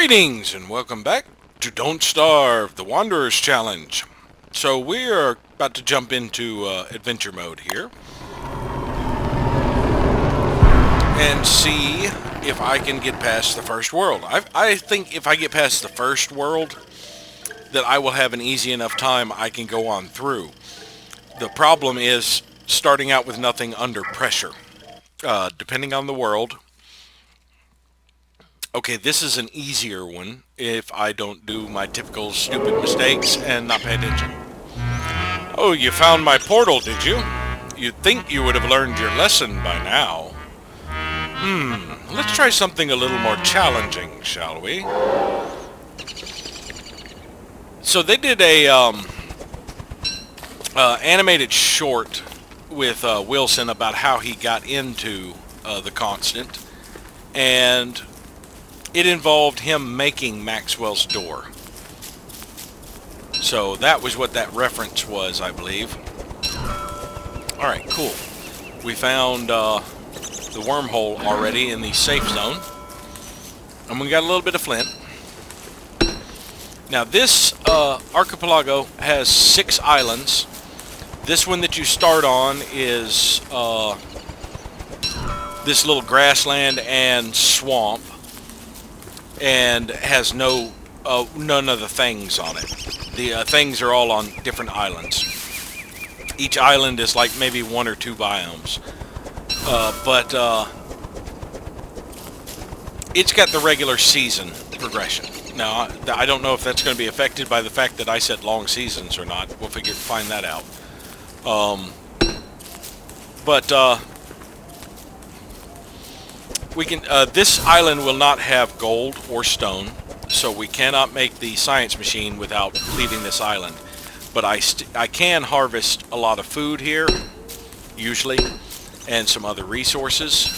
Greetings and welcome back to Don't Starve, the Wanderer's Challenge. So we are about to jump into adventure mode here and see if I can get past the first world. I think if I get past the first world that I will have an easy enough time I can go on through. The problem is starting out with nothing under pressure. Depending on the world. Okay, this is an easier one if I don't do my typical stupid mistakes and not pay attention. Oh, you found my portal, did you? You'd think you would have learned your lesson by now. Let's try something a little more challenging, shall we? So they did a animated short with Wilson about how he got into the Constant, and it involved him making Maxwell's door. So that was what that reference was, I believe. Alright, cool. We found the wormhole already in the safe zone. And we got a little bit of flint. Now this archipelago has 6 islands. This one that you start on is this little grassland and swamp, and has none of the things on it. The things are all on different islands. Each island is like maybe 1 or 2 biomes. But it's got the regular season progression. Now, I don't know if that's going to be affected by the fact that I said long seasons or not. We'll find that out. We can. This island will not have gold or stone, so we cannot make the science machine without leaving this island. But I can harvest a lot of food here, usually, and some other resources.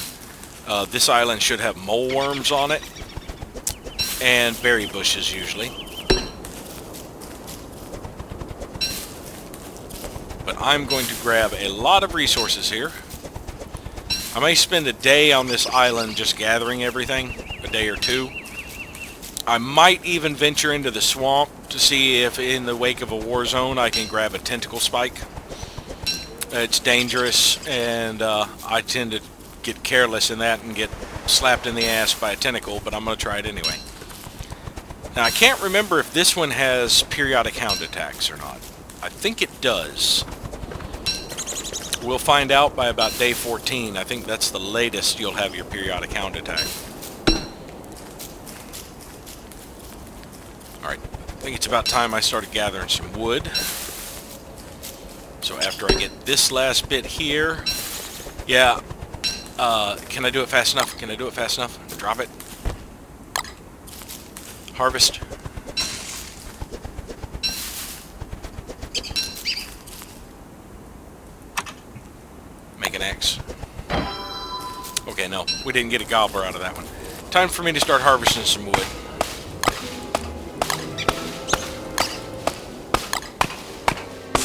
This island should have mole worms on it, and berry bushes usually. But I'm going to grab a lot of resources here. I may spend a day on this island just gathering everything, a day or 2. I might even venture into the swamp to see if in the wake of a war zone I can grab a tentacle spike. It's dangerous, and I tend to get careless in that and get slapped in the ass by a tentacle, but I'm going to try it anyway. Now I can't remember if this one has periodic hound attacks or not. I think it does. We'll find out by about day 14. I think that's the latest you'll have your periodic hound attack. Alright, I think it's about time I started gathering some wood. So after I get this last bit here... Yeah, can I do it fast enough? Can I do it fast enough? Drop it. Harvest. Make an axe. Okay, no. We didn't get a gobbler out of that one. Time for me to start harvesting some wood.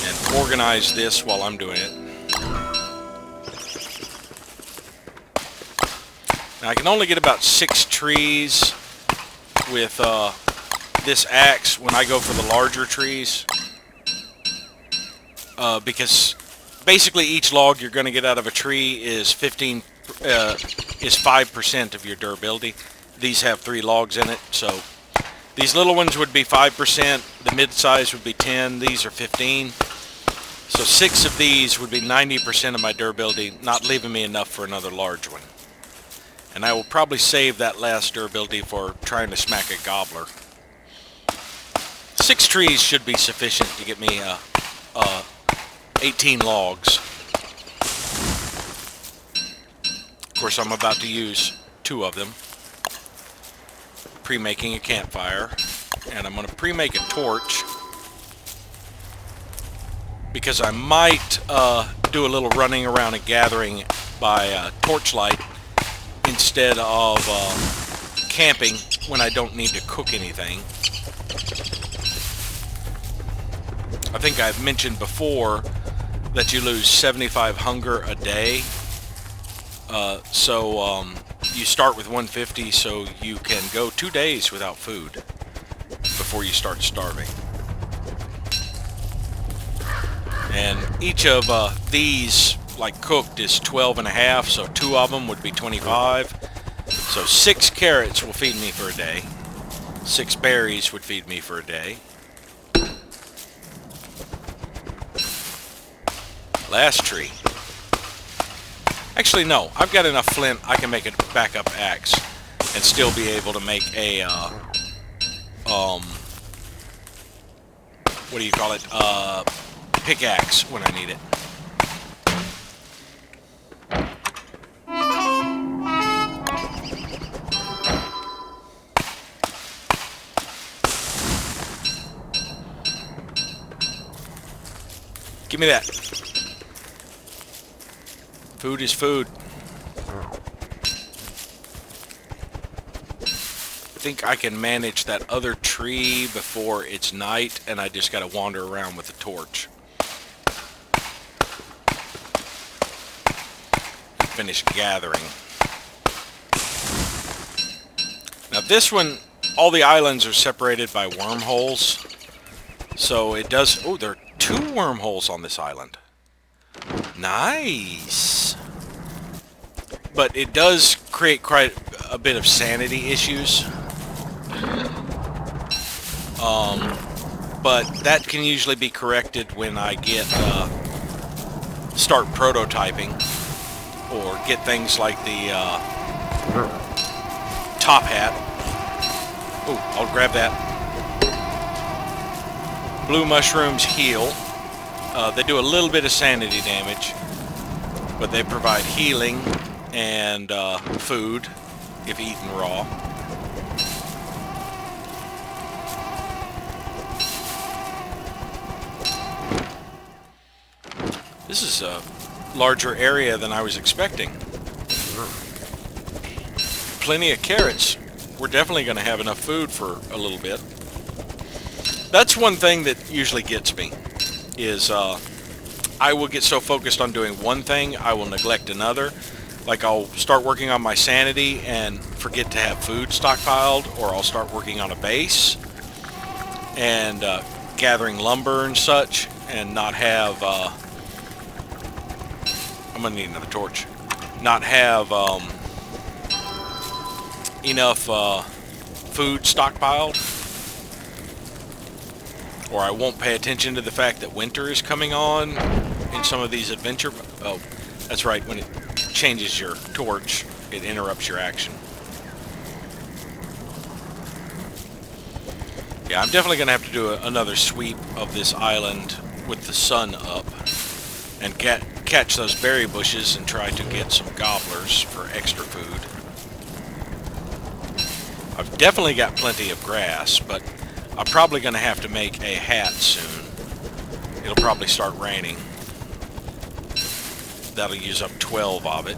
And organize this while I'm doing it. Now I can only get about 6 trees with this axe when I go for the larger trees. Because basically each log you're going to get out of a tree is 5% of your durability. These have 3 logs in it, so these little ones would be 5%, the mid-size would be 10, these are 15. So 6 of these would be 90% of my durability, not leaving me enough for another large one. And I will probably save that last durability for trying to smack a gobbler. 6 trees should be sufficient to get me 18 logs. Of course, I'm about to use 2 of them. Pre-making a campfire. And I'm going to pre-make a torch, because I might do a little running around and gathering by torchlight instead of camping when I don't need to cook anything. I think I've mentioned before that you lose 75 hunger a day. So you start with 150 so you can go 2 days without food before you start starving. And each of these, like cooked, is 12 and a half, so 2 of them would be 25. So 6 carrots will feed me for a day. 6 berries would feed me for a day. Last tree. Actually, no. I've got enough flint. I can make a backup axe and still be able to make a, what do you call it? Pickaxe when I need it. Give me that. Food is food. I think I can manage that other tree before it's night, and I just gotta wander around with a torch. Finish gathering. Now this one, all the islands are separated by wormholes. So it does... Oh, there are 2 wormholes on this island. Nice. But it does create quite a bit of sanity issues. But that can usually be corrected when I get start prototyping, or get things like the top hat. Oh, I'll grab that. Blue mushrooms heal. They do a little bit of sanity damage, but they provide healing and food if eaten raw. This is a larger area than I was expecting. Plenty of carrots. We're definitely going to have enough food for a little bit. That's one thing that usually gets me, is I will get so focused on doing one thing, I will neglect another. Like, I'll start working on my sanity and forget to have food stockpiled, or I'll start working on a base and gathering lumber and such, and not have... I'm gonna need another torch. Not have enough food stockpiled, or I won't pay attention to the fact that winter is coming on in some of these adventure... Oh, that's right, when it changes your torch, it interrupts your action. Yeah, I'm definitely gonna have to do another sweep of this island with the sun up, and catch those berry bushes and try to get some gobblers for extra food. I've definitely got plenty of grass, but I'm probably going to have to make a hat soon. It'll probably start raining. That'll use up 12 of it.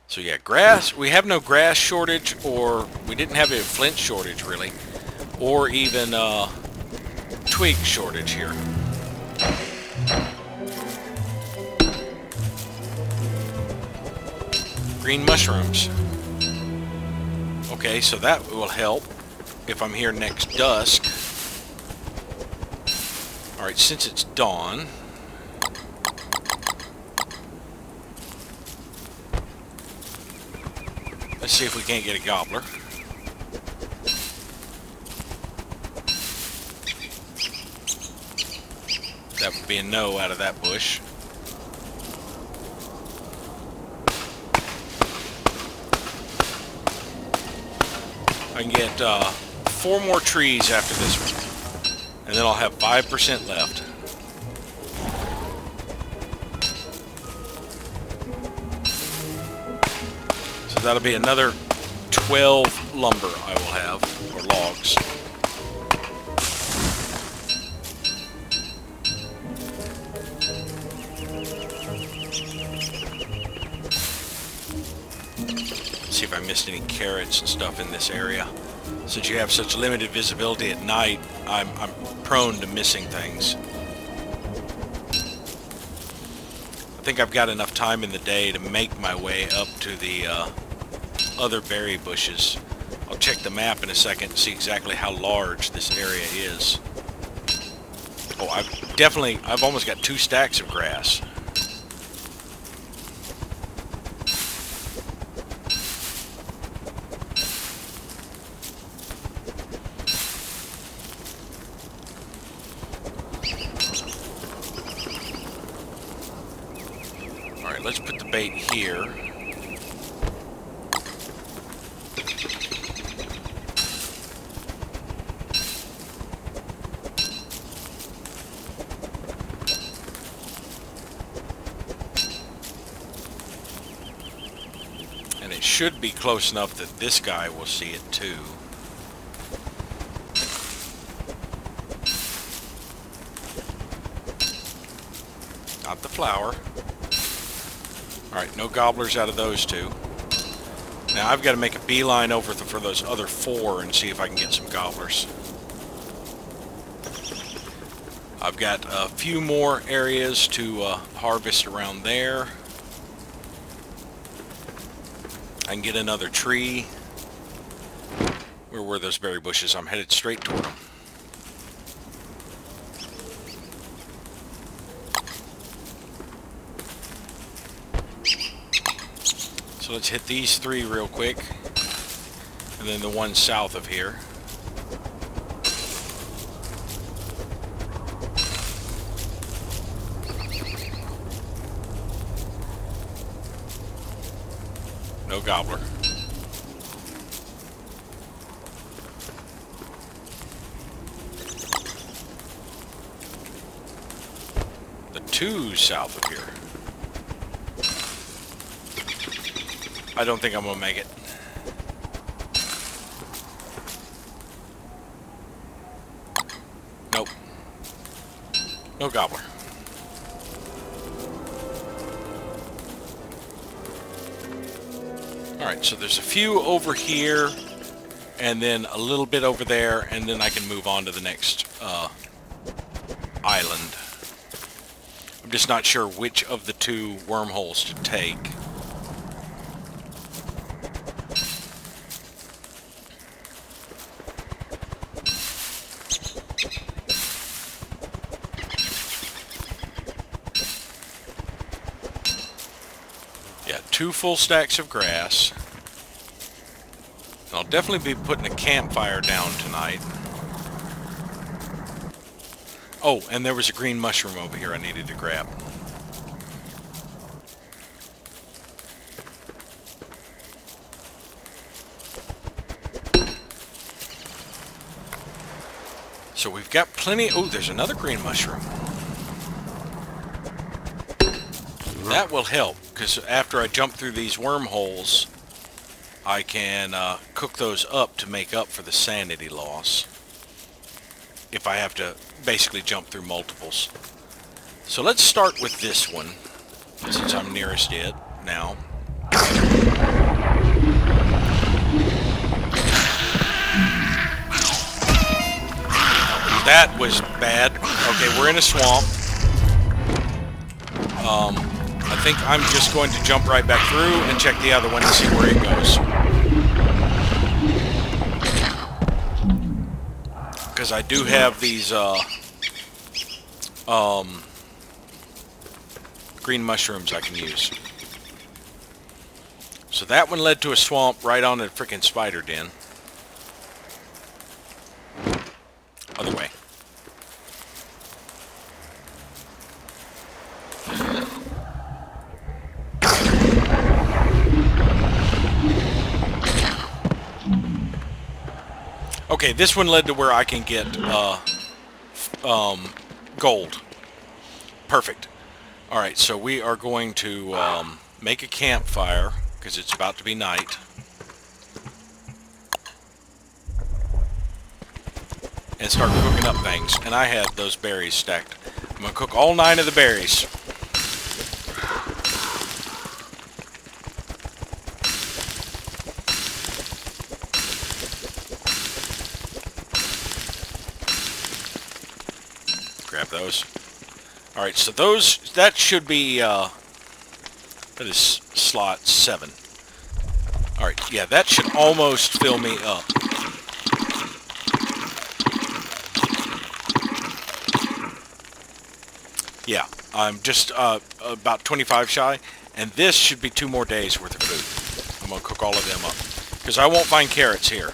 So yeah, grass. We have no grass shortage, or we didn't have a flint shortage really, or even twig shortage here. Green mushrooms. Okay, so that will help if I'm here next dusk. Alright, since it's dawn, let's see if we can't get a gobbler. That would be a no out of that bush. I can get 4 more trees after this one, and then I'll have 5% left. So that'll be another 12 lumber I will have, or logs. See if I missed any carrots and stuff in this area. Since you have such limited visibility at night, I'm prone to missing things. I think I've got enough time in the day to make my way up to the other berry bushes. I'll check the map in a second to see exactly how large this area is. Oh, I've almost got 2 stacks of grass. Alright, let's put the bait here. And it should be close enough that this guy will see it too. Not the flower. Alright, no gobblers out of those 2. Now I've got to make a beeline over for those other 4 and see if I can get some gobblers. I've got a few more areas to harvest around there. I can get another tree. Where were those berry bushes? I'm headed straight toward them. So let's hit these 3 real quick. And then the one south of here. No gobbler. The 2 south of here. I don't think I'm gonna make it. Nope. No gobbler. Alright, so there's a few over here, and then a little bit over there, and then I can move on to the next island. I'm just not sure which of the 2 wormholes to take. Yeah, 2 full stacks of grass. I'll definitely be putting a campfire down tonight. Oh, and there was a green mushroom over here I needed to grab. So we've got plenty... Oh, there's another green mushroom. That will help, because after I jump through these wormholes, I can cook those up to make up for the sanity loss. If I have to basically jump through multiples. So let's start with this one, since I'm nearest it now. That was bad. Okay, we're in a swamp. I think I'm just going to jump right back through and check the other one and see where it goes. Because I do have these green mushrooms I can use. So that one led to a swamp right on a freaking spider den. Other way. Okay, this one led to where I can get gold. Perfect. Alright, so we are going to make a campfire, because it's about to be night. And start cooking up things. And I have those berries stacked. I'm going to cook all 9 of the berries. Grab those. Alright, so that should be That is slot 7. Alright, yeah, that should almost fill me up. Yeah, I'm just about 25 shy, and this should be 2 more days worth of food. I'm going to cook all of them up, because I won't find carrots here.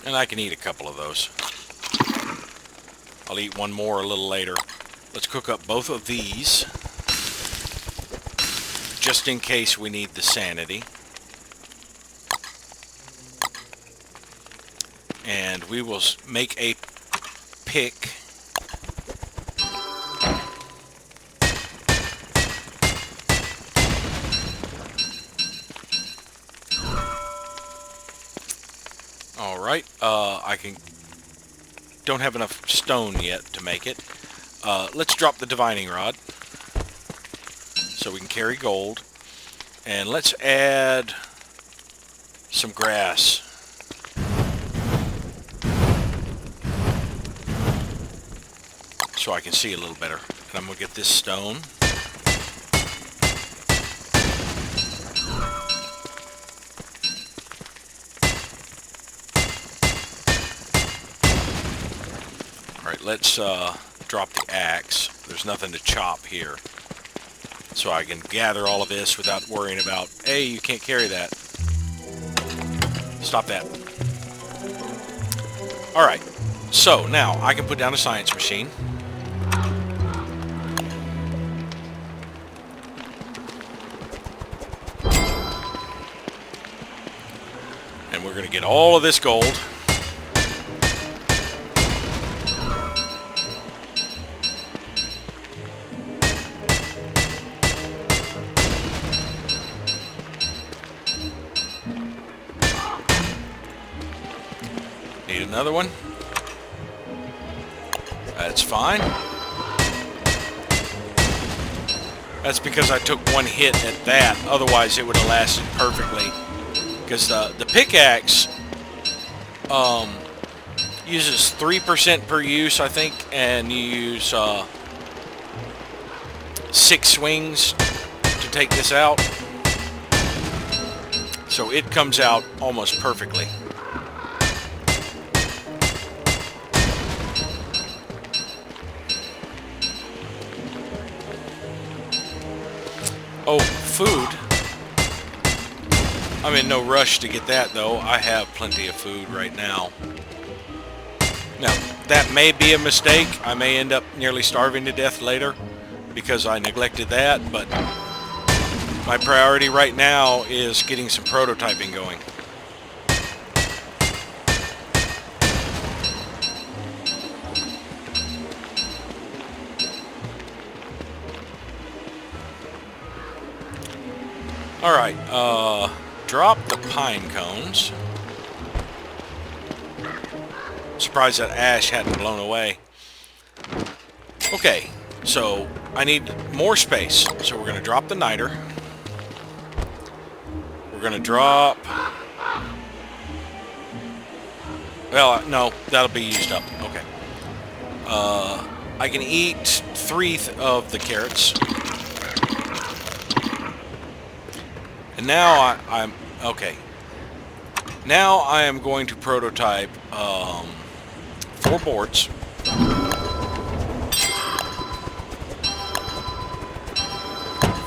And I can eat a couple of those. I'll eat one more a little later. Let's cook up both of these, just in case we need the sanity. And we will make a pick. Alright, don't have enough stone yet to make it. Let's drop the divining rod so we can carry gold. And let's add some grass. So I can see a little better. And I'm going to get this stone. Alright, let's drop the axe. There's nothing to chop here. So I can gather all of this without worrying about, hey, you can't carry that. Stop that. Alright, so now I can put down a science machine. And we're going to get all of this gold. Need another one. That's fine. That's because I took one hit at that. Otherwise, it would have lasted perfectly. Because the pickaxe uses 3% per use, I think, and you use 6 swings to take this out. So it comes out almost perfectly. Oh, food. I'm in no rush to get that, though. I have plenty of food right now. Now, that may be a mistake. I may end up nearly starving to death later because I neglected that, but my priority right now is getting some prototyping going. Alright, drop the pine cones. Surprised that ash hadn't blown away. Okay, so I need more space. So we're going to drop the niter. We're going to drop... Well, no, that'll be used up. Okay. I can eat 3 of the carrots. And now I'm okay. Now I am going to prototype 4 boards.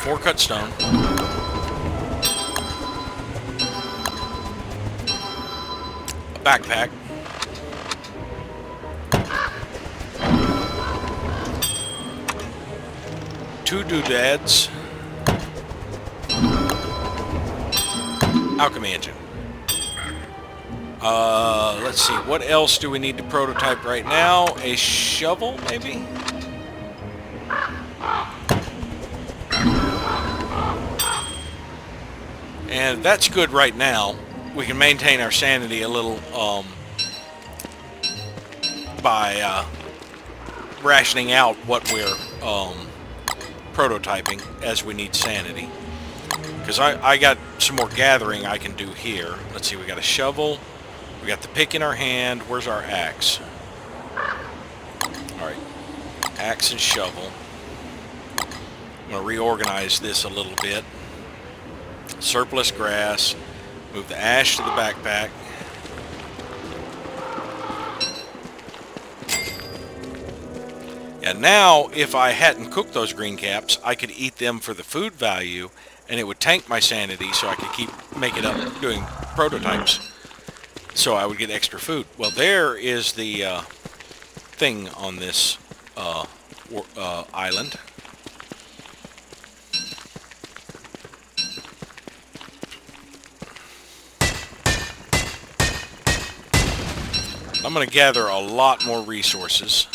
Four cut stone. A backpack. Two doodads. Alchemy engine. Let's see. What else do we need to prototype right now? A shovel, maybe? And that's good right now. We can maintain our sanity a little by rationing out what we're prototyping as we need sanity. Because I got some more gathering I can do here. Let's see, we got a shovel. We got the pick in our hand. Where's our axe? Alright. Axe and shovel. I'm going to reorganize this a little bit. Surplus grass. Move the ash to the backpack. And now, if I hadn't cooked those green caps, I could eat them for the food value, and it would tank my sanity so I could keep making up doing prototypes. So I would get extra food. Well, there is the thing on this island. I'm going to gather a lot more resources.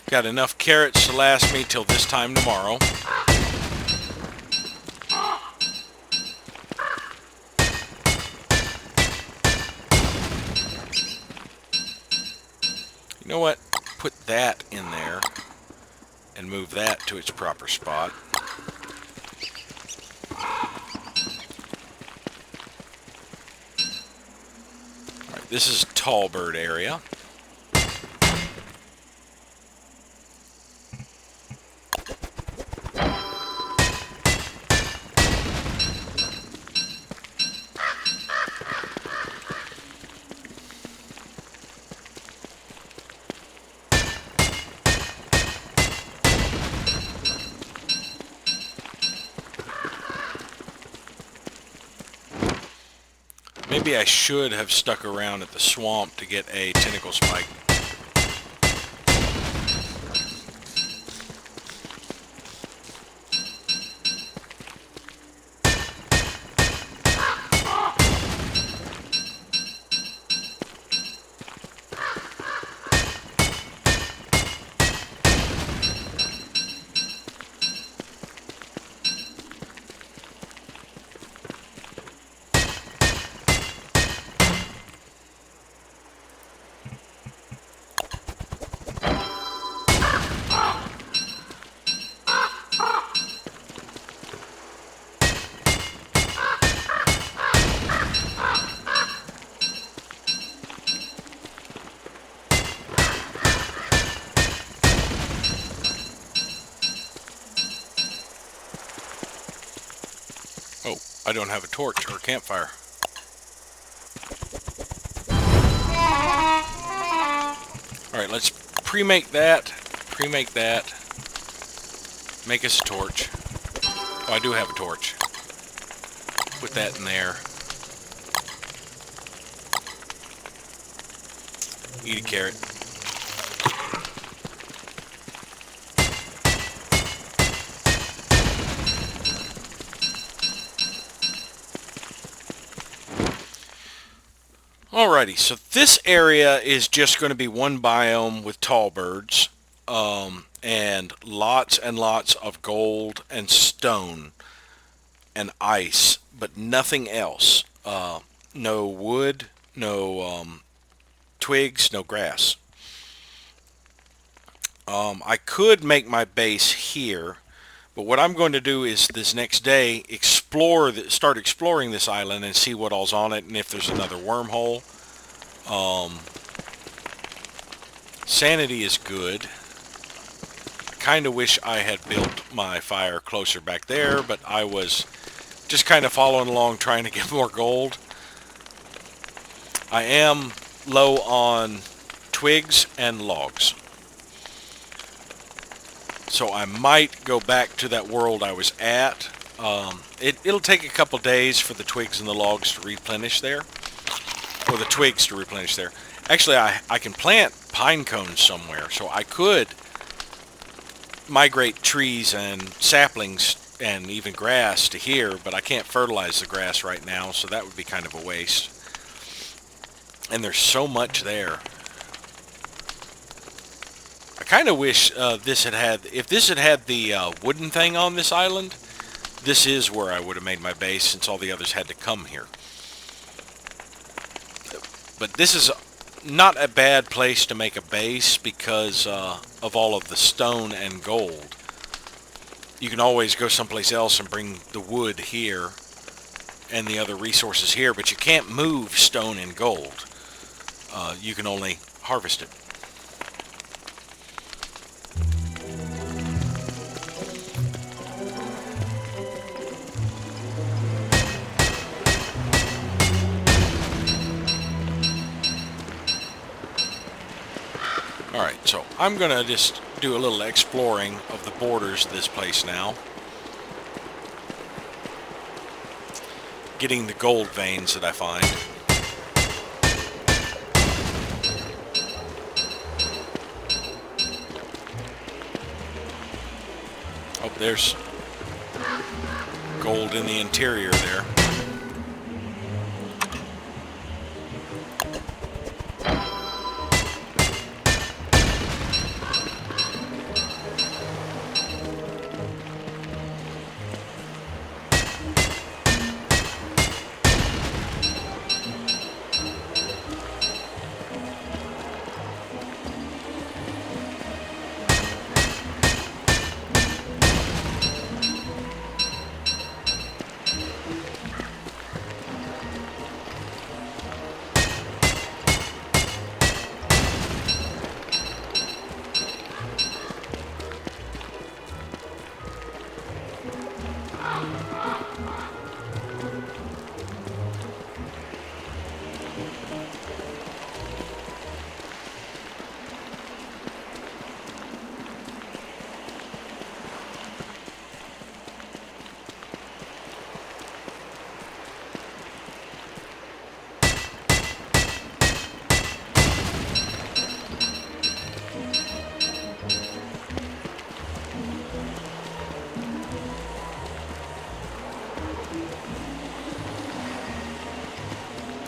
Got enough carrots to last me till this time tomorrow. You know what? Put that in there and move that to its proper spot. All right, this is tall bird area. Maybe I should have stuck around at the swamp to get a tentacle spike. Oh, I don't have a torch or a campfire. Alright, let's pre-make that. Pre-make that. Make us a torch. Oh, I do have a torch. Put that in there. Eat a carrot. Alrighty, so this area is just going to be one biome with tall birds, and lots of gold and stone and ice, but nothing else. No wood, no twigs, no grass. I could make my base here, but what I'm going to do is this next day start exploring this island and see what all's on it and if there's another wormhole. Sanity is good. I kind of wish I had built my fire closer back there, but I was just kind of following along trying to get more gold. I am low on twigs and logs. So I might go back to that world I was at. It'll take a couple days for the twigs and the logs to replenish there. Or the twigs to replenish there. Actually, I can plant pine cones somewhere. So I could migrate trees and saplings and even grass to here. But I can't fertilize the grass right now. So that would be kind of a waste. And there's so much there. I kind of wish if this had had the wooden thing on this island, this is where I would have made my base since all the others had to come here. But this is not a bad place to make a base because of all of the stone and gold. You can always go someplace else and bring the wood here and the other resources here, but you can't move stone and gold. You can only harvest it. Alright, so I'm going to just do a little exploring of the borders of this place now. Getting the gold veins that I find. Oh, there's gold in the interior there.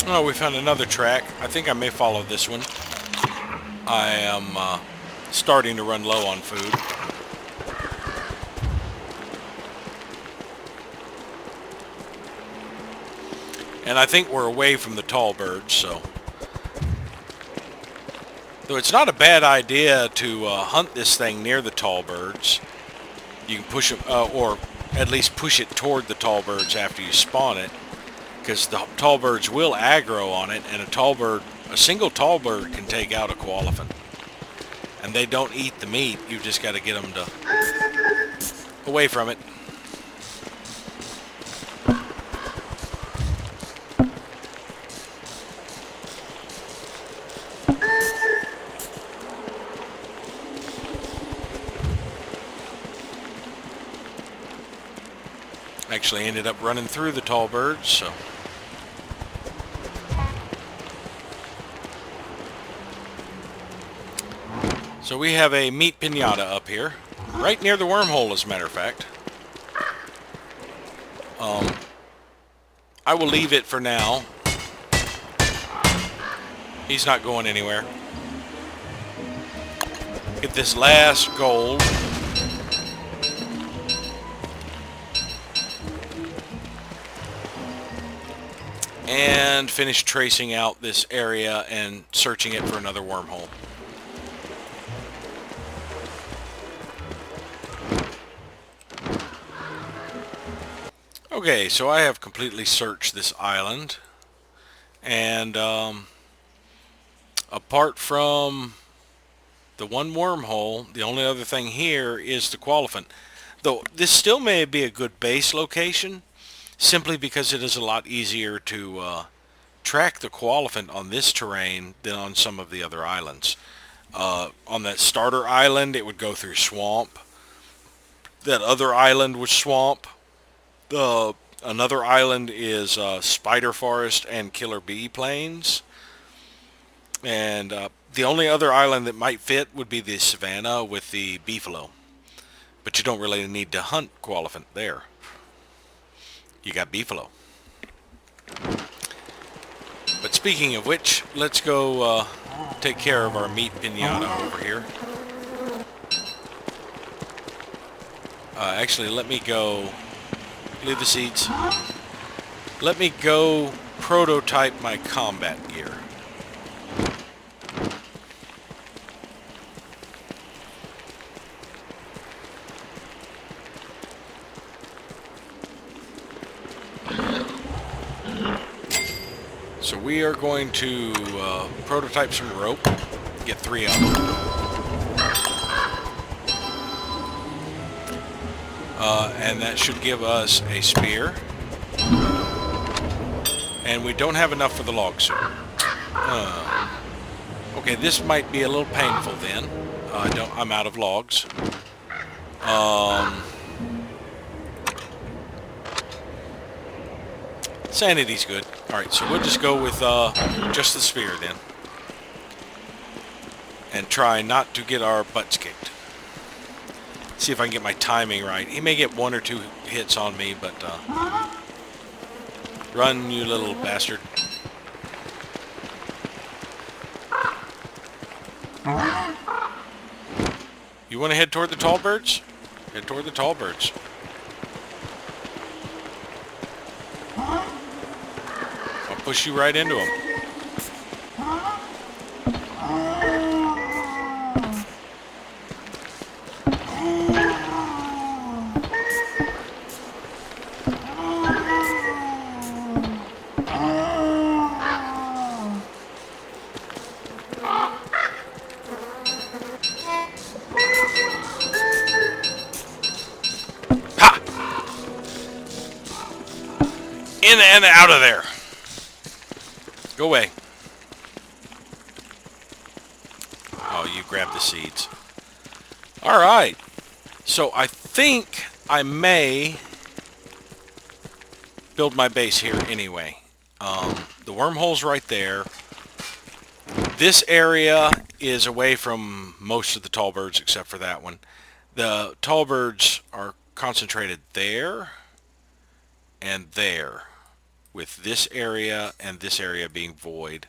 Oh, we found another track. I think I may follow this one. I am starting to run low on food. And I think we're away from the tall birds, so... Though it's not a bad idea to hunt this thing near the tall birds. You can push them, or at least push it toward the tall birds after you spawn it. Because the tall birds will aggro on it, and a single tall bird can take out a koalefant. And they don't eat the meat, you just got to get them away from it. Actually ended up running through the tall birds, so... So we have a meat pinata up here, right near the wormhole, as a matter of fact. I will leave it for now. He's not going anywhere. Get this last gold. And finish tracing out this area and searching it for another wormhole. Okay, so I have completely searched this island, and apart from the one wormhole, the only other thing here is the koalefant. Though this still may be a good base location, simply because it is a lot easier to track the koalefant on this terrain than on some of the other islands. On that starter island, it would go through swamp. That other island was swamp. Another island is spider forest and killer bee plains. And the only other island that might fit would be the savannah with the beefalo. But you don't really need to hunt koalefant there. You got beefalo. But speaking of which, let's go take care of our meat pinata over here. Actually, let me go... Leave the seeds. Let me go prototype my combat gear. So we are going to prototype some rope, get 3 of them. And that should give us a spear. And we don't have enough for the log suit. Okay, this might be a little painful then. I'm out of logs. Sanity's good. Alright, so we'll just go with just the spear then. And try not to get our butts kicked. See if I can get my timing right. He may get 1 or 2 hits on me, but run, you little bastard. You want to head toward the tall birds? Head toward the tall birds. I'll push you right into them. In and out of there. Go away. Oh, you grabbed the seeds. Alright. So I think I may build my base here anyway. The wormhole's right there. This area is away from most of the tall birds except for that one. The tall birds are concentrated there and there, with this area and this area being void.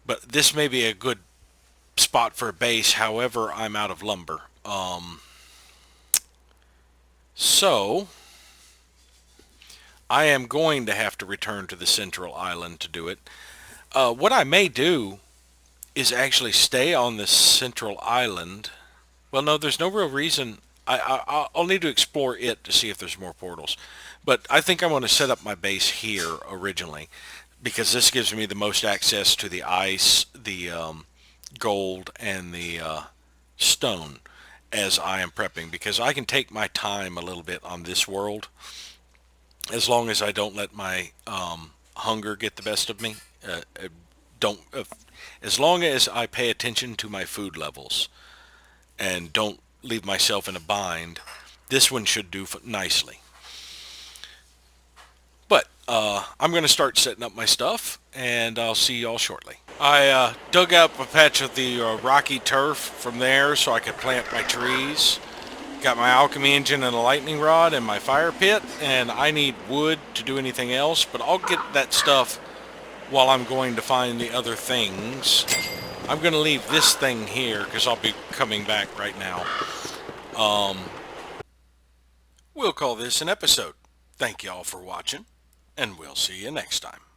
But this may be a good spot for a base, however I'm out of lumber. So I am going to have to return to the central island to do it. What I may do is actually stay on the central island. Well, no, there's no real reason. I'll need to explore it to see if there's more portals. But I think I'm going to set up my base here originally, because this gives me the most access to the ice, the gold, and the stone as I am prepping, because I can take my time a little bit on this world as long as I don't let my hunger get the best of me. As long as I pay attention to my food levels and don't leave myself in a bind, this one should do nicely. But I'm going to start setting up my stuff, and I'll see y'all shortly. I dug up a patch of the rocky turf from there so I could plant my trees. Got my alchemy engine and a lightning rod and my fire pit, and I need wood to do anything else, but I'll get that stuff while I'm going to find the other things. I'm going to leave this thing here because I'll be coming back right now. We'll call this an episode. Thank y'all for watching, and we'll see you next time.